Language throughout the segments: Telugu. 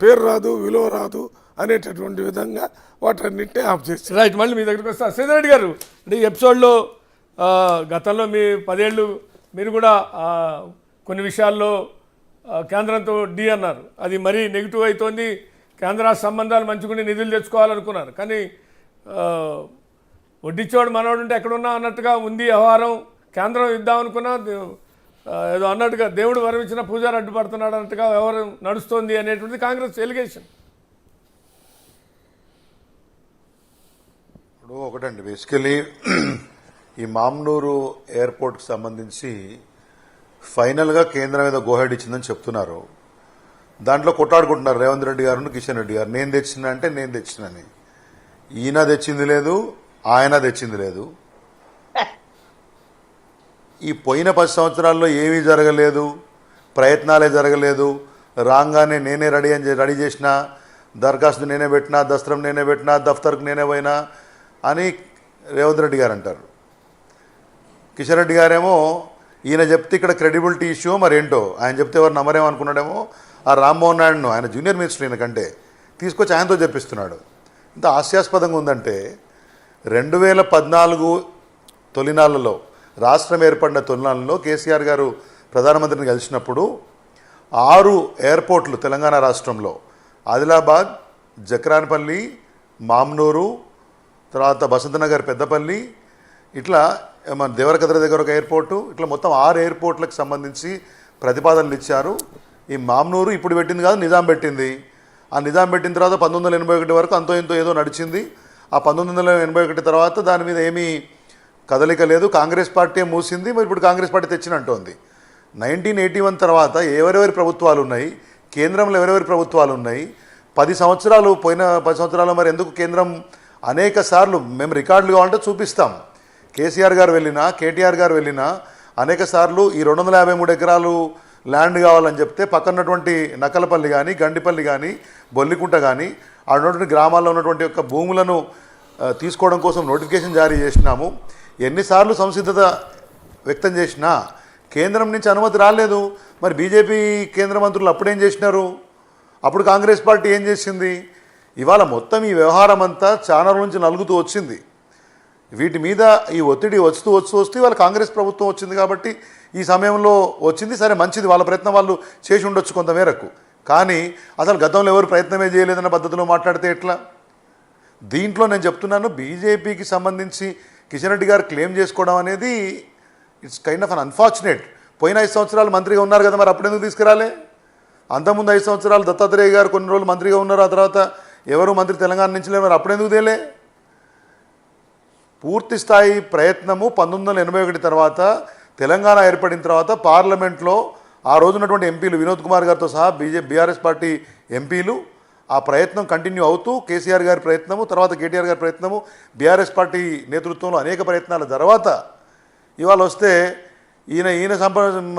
పేరు రాదు, విలువ రాదు అనేటటువంటి విధంగా వాటన్నింటినీ ఆఫ్ చేస్తారు. రైట్, మళ్ళీ మీ దగ్గరికి వస్తా. శ్రీధర్ రెడ్డి గారు, అంటే ఈ ఎపిసోడ్లో గతంలో మీ 10 ఏళ్ళు మీరు కూడా కొన్ని విషయాల్లో కేంద్రంతో డి అన్నారు, అది మరీ నెగిటివ్ అవుతోంది, కేంద్ర రాష్ట్ర సంబంధాలు మంచుకుని నిధులు తెచ్చుకోవాలనుకున్నారు, కానీ వడ్డిచ్చేవాడు మనవాడు ఉంటే ఎక్కడున్నా అన్నట్టుగా ఉంది వ్యవహారం. కేంద్రం ఇద్దామనుకున్నా ఏదో అన్నట్టుగా దేవుడు వరమించిన పూజారి అడ్డుపడుతున్నాడు అన్నట్టుగా వ్యవహారం నడుస్తోంది అనేటువంటిది కాంగ్రెస్ ఎలిగేషన్. ఇప్పుడు ఒకటండి, బేసికలీ ఈ మామ్నూరు ఎయిర్పోర్ట్కి సంబంధించి ఫైనల్గా కేంద్రం మీద గోహెడ్ ఇచ్చిందని చెప్తున్నారు. దాంట్లో కొట్టాడుకుంటున్నారు రేవంత్ రెడ్డి గారు, కిషన్ రెడ్డి గారు. నేను తెచ్చినా అంటే నేను తెచ్చినని. ఈయన తెచ్చింది లేదు, ఆయన తెచ్చింది లేదు. ఈ పోయిన 10 సంవత్సరాల్లో ఏమీ జరగలేదు, ప్రయత్నాలే జరగలేదు. రాగానే నేనే రెడీ చేసిన, దరఖాస్తు నేనే పెట్టినా, దస్త్రం నేనే పెట్టినా, దఫ్తర్కు నేనే పోయినా అని రేవంత్ రెడ్డి గారు అంటారు. కిషన్ రెడ్డి గారేమో ఈయన చెప్తే ఇక్కడ క్రెడిబిలిటీ ఇష్యూ మరేంటో, ఆయన చెప్తే ఎవరు నమ్మరేమో అనుకున్నాడేమో. ఆ రామ్మోహన్ నాయుడును, ఆయన జూనియర్ మినిస్టర్ ఈయన కంటే, తీసుకొచ్చి ఆయనతో చెప్పిస్తున్నాడు. ఇంత హాస్యాస్పదంగా ఉందంటే 2014 తొలినాళ్లలో, రాష్ట్రం ఏర్పడిన తొలినాళ్లలో కేసీఆర్ గారు ప్రధానమంత్రిని కలిసినప్పుడు 6 ఎయిర్పోర్ట్లు తెలంగాణ రాష్ట్రంలో, ఆదిలాబాద్, జక్రాన్పల్లి, మామ్నూరు, తర్వాత బసంతనగర్, పెద్దపల్లి, ఇట్లా మన దేవరకద్ర దగ్గర ఒక ఎయిర్పోర్టు, ఇట్లా మొత్తం 6 ఎయిర్పోర్ట్లకు సంబంధించి ప్రతిపాదనలు ఇచ్చారు. ఈ మామ్నూరు ఇప్పుడు పెట్టింది కాదు, నిజాం పెట్టింది. ఆ నిజాం పెట్టిన తర్వాత 1981 వరకు అంతో ఇంతో ఏదో నడిచింది. ఆ 1981 తర్వాత దాని మీద ఏమీ కదలిక లేదు. కాంగ్రెస్ పార్టీ మూసింది, మరి ఇప్పుడు కాంగ్రెస్ పార్టీ తెచ్చినట్టుంది. 1981 తర్వాత ఎవరెవరి ప్రభుత్వాలు ఉన్నాయి, కేంద్రంలో ఎవరెవరి ప్రభుత్వాలు ఉన్నాయి, 10 సంవత్సరాలు పోయిన 10 సంవత్సరాలు మరి ఎందుకు కేంద్రం అనేక సార్లు, మేము రికార్డులు కావాలంటే చూపిస్తాం, కేసీఆర్ గారు వెళ్ళినా, కేటీఆర్ గారు వెళ్ళినా అనేక సార్లు ఈ 253 ఎకరాలు ల్యాండ్ కావాలని చెప్తే పక్కనటువంటి నకలపల్లి కానీ, గండిపల్లి కానీ, బొల్లికుంట కానీ ఆ ఉన్నటువంటి గ్రామాల్లో ఉన్నటువంటి యొక్క భూములను తీసుకోవడం కోసం నోటిఫికేషన్ జారీ చేసినాము. ఎన్నిసార్లు సంసిద్ధత వ్యక్తం చేసినా కేంద్రం నుంచి అనుమతి రాలేదు. మరి బీజేపీ కేంద్ర మంత్రులు అప్పుడేం చేసినారు? అప్పుడు కాంగ్రెస్ పార్టీ ఏం చేసింది? ఇవాళ మొత్తం ఈ వ్యవహారం అంతా చాలా నుంచి నలుగుతూ వచ్చింది. వీటి మీద ఈ ఒత్తిడి వస్తూ ఇవాళ కాంగ్రెస్ ప్రభుత్వం వచ్చింది కాబట్టి ఈ సమయంలో వచ్చింది. సరే, మంచిది, వాళ్ళ ప్రయత్నం వాళ్ళు చేసి ఉండొచ్చు కొంతమేరకు. కానీ అసలు గతంలో ఎవరు ప్రయత్నమే చేయలేదన్న పద్ధతిలో మాట్లాడితే ఎట్లా? దీంట్లో నేను చెప్తున్నాను, బీజేపీకి సంబంధించి కిషన్ రెడ్డి గారు క్లెయిమ్ చేసుకోవడం అనేది it's kind of an unfortunate. పోయిన 5 సంవత్సరాలు మంత్రిగా ఉన్నారు కదా, మరి అప్పుడెందుకు తీసుకురాలే? అంతకుముందు 5 సంవత్సరాలు దత్తాత్రేయ గారు కొన్ని రోజులు మంత్రిగా ఉన్నారు, ఆ తర్వాత ఎవరు మంత్రి తెలంగాణ నుంచి లేరు, మరి అప్పుడెందుకు తేలే? పూర్తి స్థాయి ప్రయత్నము 1981 తర్వాత తెలంగాణ ఏర్పడిన తర్వాత పార్లమెంట్లో ఆ రోజున్నటువంటి ఎంపీలు వినోద్ కుమార్ గారితో సహా బీఆర్ఎస్ పార్టీ ఎంపీలు ఆ ప్రయత్నం కంటిన్యూ అవుతూ, కేసీఆర్ గారి ప్రయత్నము, తర్వాత కేటీఆర్ గారి ప్రయత్నము, బీఆర్ఎస్ పార్టీ నేతృత్వంలో అనేక ప్రయత్నాల తర్వాత ఇవాళ వస్తే ఈయన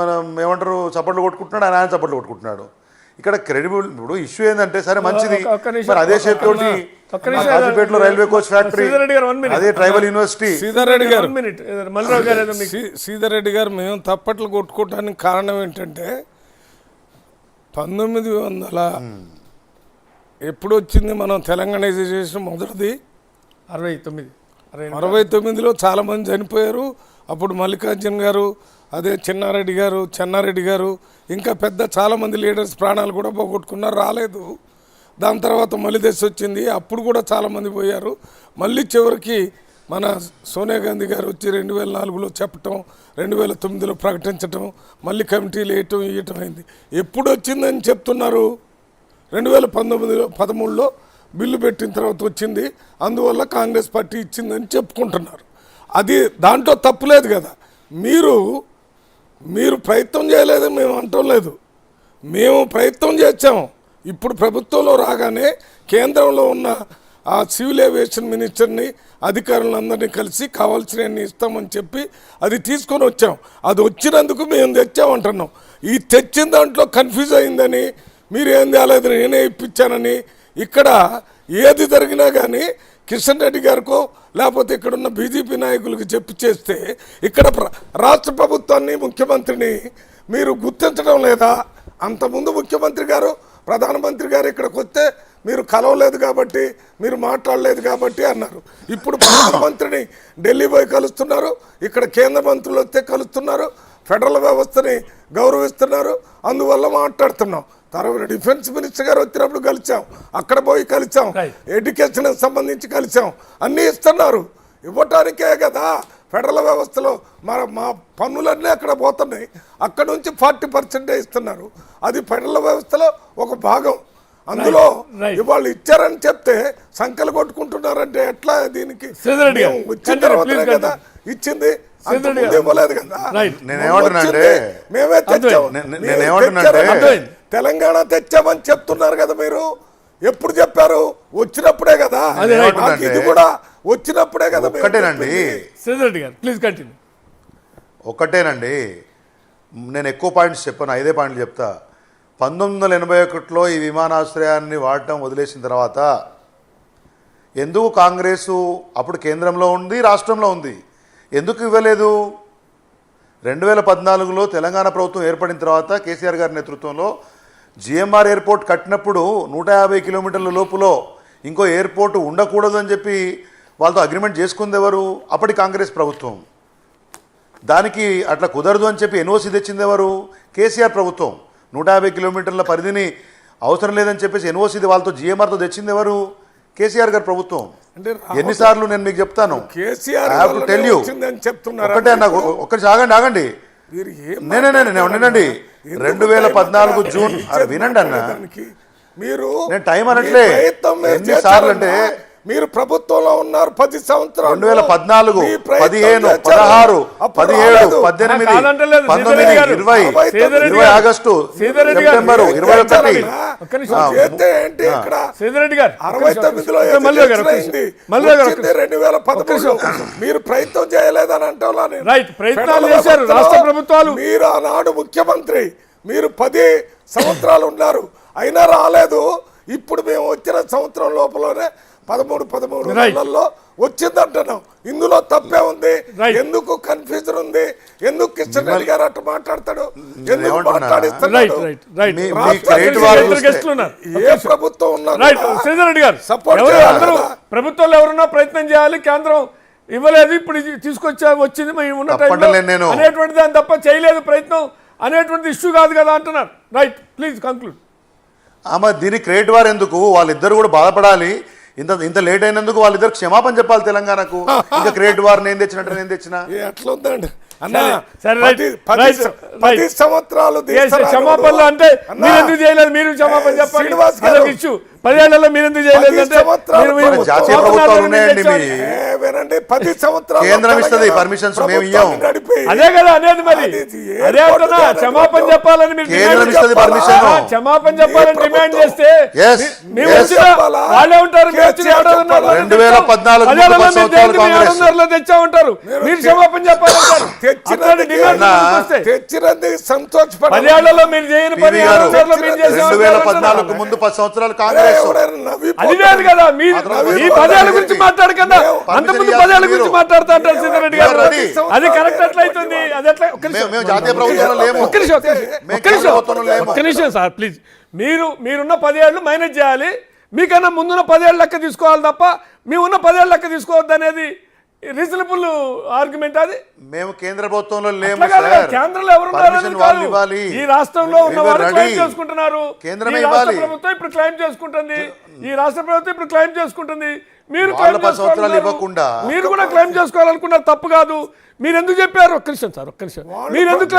మనం ఏమంటారు, చప్పట్లు కొట్టుకుంటున్నాడు, ఆయన చప్పట్లు కొట్టుకుంటున్నాడు. ఇక్కడ క్రెడిబుల్. ఇప్పుడు ఇష్యూ ఏంటంటే, సరే మంచిది, మరి అదే చేతితోటి కాజీపేటలో రైల్వే కోచ్ ఫ్యాక్టరీ, అదే ట్రైబల్ యూనివర్సిటీ. శ్రీధర్ రెడ్డి గారు మేము తప్పట్లు కొట్టుకోవడానికి కారణం ఏంటంటే 1900 ఎప్పుడు వచ్చింది మనం తెలంగాణైజేషన్ మొదటిది 69లో చాలామంది చనిపోయారు. అప్పుడు మల్లికార్జున్ గారు, అదే చెన్నారెడ్డి గారు ఇంకా పెద్ద చాలామంది లీడర్స్ ప్రాణాలు కూడా పోగొట్టుకున్నారు, రాలేదు. దాని తర్వాత మళ్ళీ దశ వచ్చింది, అప్పుడు కూడా చాలామంది పోయారు. మళ్ళీ చివరికి మన సోనియా గాంధీ గారు వచ్చి 2004లో చెప్పటం, 2009లో ప్రకటించటం, మళ్ళీ కమిటీలు ఇవ్వటం అయింది. ఎప్పుడు వచ్చిందని చెప్తున్నారు? 2013లో బిల్లు పెట్టిన తర్వాత వచ్చింది, అందువల్ల కాంగ్రెస్ పార్టీ ఇచ్చిందని చెప్పుకుంటున్నారు. అది దాంట్లో తప్పులేదు కదా. మీరు ప్రయత్నం చేయలేదని మేము అంటం లేదు, మేము ప్రయత్నం చేసాము. ఇప్పుడు ప్రభుత్వంలో రాగానే కేంద్రంలో ఉన్న ఆ సివిల్ ఏవియేషన్ మినిస్టర్ని, అధికారులందరినీ కలిసి కావాల్సినవన్నీ ఇస్తామని చెప్పి అది తీసుకొని వచ్చాం. అది వచ్చినందుకు మేము తెచ్చామంటున్నాం. ఈ తెచ్చిన దాంట్లో కన్ఫ్యూజ్ అయిందని, మీరు ఏం తేలేదు నేనే ఇప్పించానని, ఇక్కడ ఏది జరిగినా కానీ కిషన్ రెడ్డి గారికో లేకపోతే ఇక్కడున్న బీజేపీ నాయకులకు చెప్పి చేస్తే ఇక్కడ రాష్ట్ర ప్రభుత్వాన్ని, ముఖ్యమంత్రిని మీరు గుర్తించడం లేదా? అంతకుముందు ముఖ్యమంత్రి గారు ప్రధానమంత్రి గారు ఇక్కడికి వస్తే మీరు కలవలేదు కాబట్టి, మీరు మాట్లాడలేదు కాబట్టి అన్నారు. ఇప్పుడు ప్రధానమంత్రిని ఢిల్లీ పోయి కలుస్తున్నారు, ఇక్కడ కేంద్ర మంత్రులు వస్తే కలుస్తున్నారు, ఫెడరల్ వ్యవస్థని గౌరవిస్తున్నారు, అందువల్ల మాట్లాడుతున్నాం. తర్వాత డిఫెన్స్ మినిస్టర్ గారు వచ్చినప్పుడు కలిసాం, అక్కడ పోయి కలిసాం, ఎడ్యుకేషన్కి సంబంధించి కలిసాం, అన్నీ ఇస్తున్నారు. ఇవ్వటానికే కదా ఫెడరల్ వ్యవస్థలో మా పన్నులన్నీ అక్కడ పోతున్నాయి, అక్కడ నుంచి 40% ఇస్తున్నారు. అది ఫెడరల్ వ్యవస్థలో ఒక భాగం. అందులో ఇవాళ ఇచ్చారని చెప్తే సంకలు కొట్టుకుంటున్నారంటే ఎట్లా? దీనికి వచ్చిన తర్వాతనే కదా ఇచ్చింది, ఇవ్వలేదు కదా. మేమే తెచ్చాము, తెలంగాణ తెచ్చామని చెప్తున్నారు కదా మీరు. ఎప్పుడు చెప్పారు? వచ్చినప్పుడే కదా. ఇది కూడా వచ్చినప్పుడే కదా. ఒకటేనండి శ్రీధర్ గారు, ప్లీజ్ కంటిన్యూ. ఒకటేనండి, నేను ఎక్కువ పాయింట్స్ చెప్పాను, 5 పాయింట్లు చెప్తా. 1981లో ఈ విమానాశ్రయాన్ని వాడటం వదిలేసిన తర్వాత ఎందుకు కాంగ్రెసు అప్పుడు కేంద్రంలో ఉంది, రాష్ట్రంలో ఉంది, ఎందుకు ఇవ్వలేదు? 2014లో తెలంగాణ ప్రభుత్వం ఏర్పడిన తర్వాత కేసీఆర్ గారి నేతృత్వంలో జిఎంఆర్ ఎయిర్పోర్ట్ కట్టినప్పుడు 150 కిలోమీటర్ల లోపులో ఇంకో ఎయిర్పోర్ట్ ఉండకూడదు అని చెప్పి వాళ్ళతో అగ్రిమెంట్ చేసుకుంది ఎవరు? అప్పటి కాంగ్రెస్ ప్రభుత్వం. దానికి అట్లా కుదరదు అని చెప్పి ఎన్ఓసి తెచ్చింది ఎవరు? కేసీఆర్ ప్రభుత్వం. 150 కిలోమీటర్ల పరిధిని అవసరం లేదని చెప్పేసి ఎన్ఓసి వాళ్ళతో జిఎంఆర్తో తెచ్చింది ఎవరు? కేసీఆర్ గారి ప్రభుత్వం. ఎన్నిసార్లు నేను మీకు చెప్తాను, ఒకటే నాకు ఒక్కటి ఆగండి. వినండి, 2014 జూన్ వినండి అన్న, మీరు నేను టైం అనట్లే. ఎన్నిసార్లు అంటే మీరు ప్రభుత్వంలో ఉన్నారు 10 సంవత్సరాలు, 2014, 15, 16, 17, 18, 19, 20 ఆగస్టు, సెప్టెంబర్ 21. మీరు ప్రయత్నం చేయలేదని అంటే ప్రయత్నాలు చేశారు రాష్ట్ర ప్రభుత్వాలు. మీరు ఆనాడు ముఖ్యమంత్రి, మీరు 10 సంవత్సరాలు ఉన్నారు, అయినా రాలేదు. ఇప్పుడు మేము వచ్చిన సంవత్సరం లోపలనే 13 నెలల్లో వచ్చిందంటున్నాం. ఇందులో తప్పే ఉంది? ఎందుకు కన్ఫ్యూజన్ ఉంది? ఎందుకు కిషన్ రెడ్డి గారు అట్లా మాట్లాడతాడు? ఎందుకు మాట్లాడిస్తున్నాడు? ఏ ప్రభుత్వం ఉన్నా శ్రీధర్ రెడ్డి గారు, ప్రభుత్వంలో ఎవరున్నా ప్రయత్నం చేయాలి, కేంద్రం ఇవ్వలేదు, ఇప్పుడు వచ్చింది మేము ఉన్న టైంలో అనేటువంటి దాని తప్ప చేయలేదు ప్రయత్నం అనేటువంటి ఇష్యూ కాదు కదా అంటున్నారు. Right, please conclude. దీనికి క్రెడిట్ వార్ ఎందుకు? వాళ్ళిద్దరు కూడా బాధపడాలి. ఇంత లేట్ అయినందుకు వాళ్ళిద్దరు క్షమాపణ చెప్పాలి తెలంగాణకు. ఇంకా క్రెడిట్ వార్ నేను తెచ్చినట్టు నేను తెచ్చిన ఎట్లా ఉందండి అన్న? 10 సంవత్సరాలు క్షమాపణలు అంటే మీరు ఎందుకు చేయలేదు? మీరు క్షమాపణ చెప్పాలి. ఇష్యూ 10 ఏళ్లలో మీరు ఎందుకు చేయలేదు అంటే జాతీయ ప్రభుత్వాలు ఉన్నాయండి. వినండి, 10 సంవత్సరాలు కేంద్రం ఇస్తుంది పర్మిషన్స్, మేము ఇయ్యం. అదే కదా అనేది. మరి అదే అంటున్నా, క్షమాపణ చెప్పాలని మీరు కేంద్రం ఇస్తుంది పర్మిషన్. క్షమాపణ చెప్పాలని డిమాండ్ చేస్తే వాళ్ళే ఉంటారు. 2014 తెచ్చామంటారు, మీరు క్షమాపణ చెప్పాలంటారు. తెచ్చినది సంతోషపడ. 10 ఏళ్లలో మీరు చేయని 2014 ముందు 10 సంవత్సరాలు కాంగ్రెస్. అది లేదు కదా, మీ 10 ఏళ్ల గురించి మాట్లాడకన్నా అంతకుముందు 10 ఏళ్ల గురించి మాట్లాడుతూ అంటారు శ్రీధర్ రెడ్డి గారు. అది కరెక్ట్ ఎట్లయితుంది? అది ఎట్లా? ఒక్క నిమిషం సార్ ప్లీజ్. మీరున్న 10 ఏళ్ళు మైనస్ చేయాలి, మీకన్నా ముందున్న 10 ఏళ్ళ లెక్క తీసుకోవాలి తప్ప మీ ఉన్న 10 ఏళ్ళ లెక్క తీసుకోవద్దు అనేది రీజనబుల్ ఆర్గ్యుమెంట్. అది మేము కేంద్ర ప్రభుత్వంలో లేము. కేంద్రంలో ఎవరున్నారు? ఈ రాష్ట్రంలో ఉన్నవారు క్లెయిమ్ చేసుకుంటున్నారు. ప్రభుత్వం ఇప్పుడు క్లెయిమ్ చేసుకుంటుంది, ఈ రాష్ట్ర ప్రభుత్వం ఇప్పుడు క్లెయిమ్ చేసుకుంటుంది. మీరు మీరు కూడా క్లెయిమ్ చేసుకోవాలనుకున్నారు, తప్పు కాదు. మీరు ఎందుకు చెప్పారు? ఒక్క నిమిషం సార్, ఒక్క నిమిషం. మీరు ఎందుకు